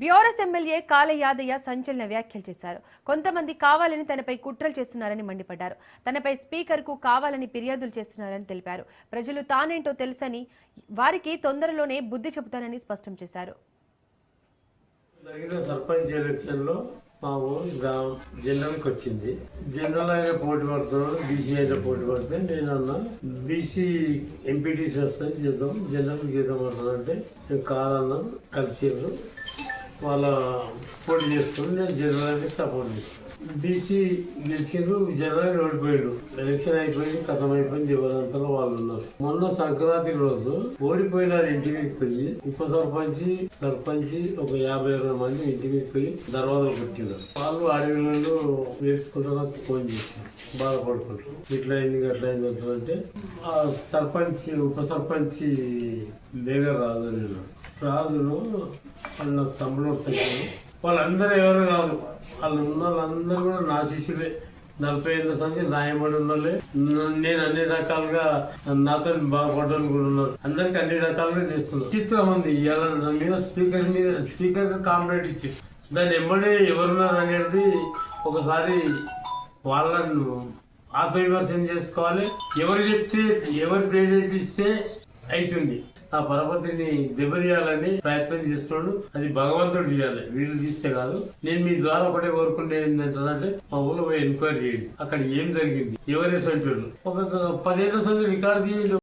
BRS MLA కాళ యాదయ్య సంచలన వ్యాఖ్యలు చేశారు. కొంతమంది కావాలని తనపై కుట్రలు చేస్తున్నారని మండిపడ్డారు. తనపై స్పీకర్కు కావాలని ఫిర్యాదులు చేస్తున్నారని తెలిపారు. ప్రజలు తానేంటో తెలుసని, వారికి తొందరలోనే బుద్ధి చెబుతానని స్పష్టం చేశారు. సర్పంచ్ ఎలక్షన్ లో మా ఊరు జనరల్కి వచ్చింది. జనరల్ అయినా పోటీ పడుతున్నాడు, బీసీ అయినా పోటీ పడితే నేను అన్నా బీసీ ఎంపీటీసీ వస్తుంది చేద్దాం, జనరల్ చేద్దాం అంటానంటే నేను కాదన్నా. కలిసిర్రు, వాళ్ళ పోటీ చేసుకుని నేను జనరల్ సపోర్ట్ చేస్తాను. బీసీ గెలిచిండ్రు, జనరల్ ఓడిపోయాడు. ఎలక్షన్ అయిపోయింది, కథం అయిపోయింది, ఎవరంతా వాళ్ళు ఉన్నారు. మొన్న సంక్రాంతి రోజు ఓడిపోయిన ఇంటి మీదకి పోయి ఉప సర్పంచ్ ఒక 50 మంది ఇంటి మీదకి పోయి దర్వాజలు కొట్టినారు. వాళ్ళు అడవిలో నేర్చుకుంటూ నాకు ఫోన్ చేశారు, బాధపడుకుంటారు. ఇట్లా అయింది అట్లా అయింది అంటే ఆ ఉప సర్పంచ్ లేగర్ రాజును వాళ్ళ తమ్ముడు సంఖ్యలు వాళ్ళందరూ ఎవరు కాదు, వాళ్ళు ఉన్న వాళ్ళందరూ కూడా నా శిష్యులే. 40 ఏళ్ళ సంఖ్య నాయబడి ఉన్నోళ్ళే. నేను అన్ని రకాలుగా నాతో బాగుపడ్డాను కూడా ఉన్నారు. అందరికి అన్ని రకాలుగా చేస్తున్నారు. చిత్రం ఉంది ఇవాళ మీద స్పీకర్ కాంప్లైంట్ ఇచ్చి దాన్ని ఎమ్మడే ఎవరున్నారు అనేది ఒకసారి వాళ్ళను ఆత్మవిమర్శనం చేసుకోవాలి. ఎవరు చెప్తే ఎవరు ప్రేరేపిస్తే అవుతుంది. ఆ పరపతిని దెబ్బతీయాలని ప్రయత్నం చేస్తున్నాడు. అది భగవంతుడు చేయాలి, వీళ్ళు తీస్తే కాదు. నేను మీ ద్వారా ఒకటే కోరుకుంటే ఏంటంటే మా ఊళ్ళో పోయి ఎంక్వైరీ చేయండి, అక్కడ ఏం జరిగింది, ఎవరేసంటాడు. ఒక 10 ఏళ్ళ సంది రికార్డు తీయండి.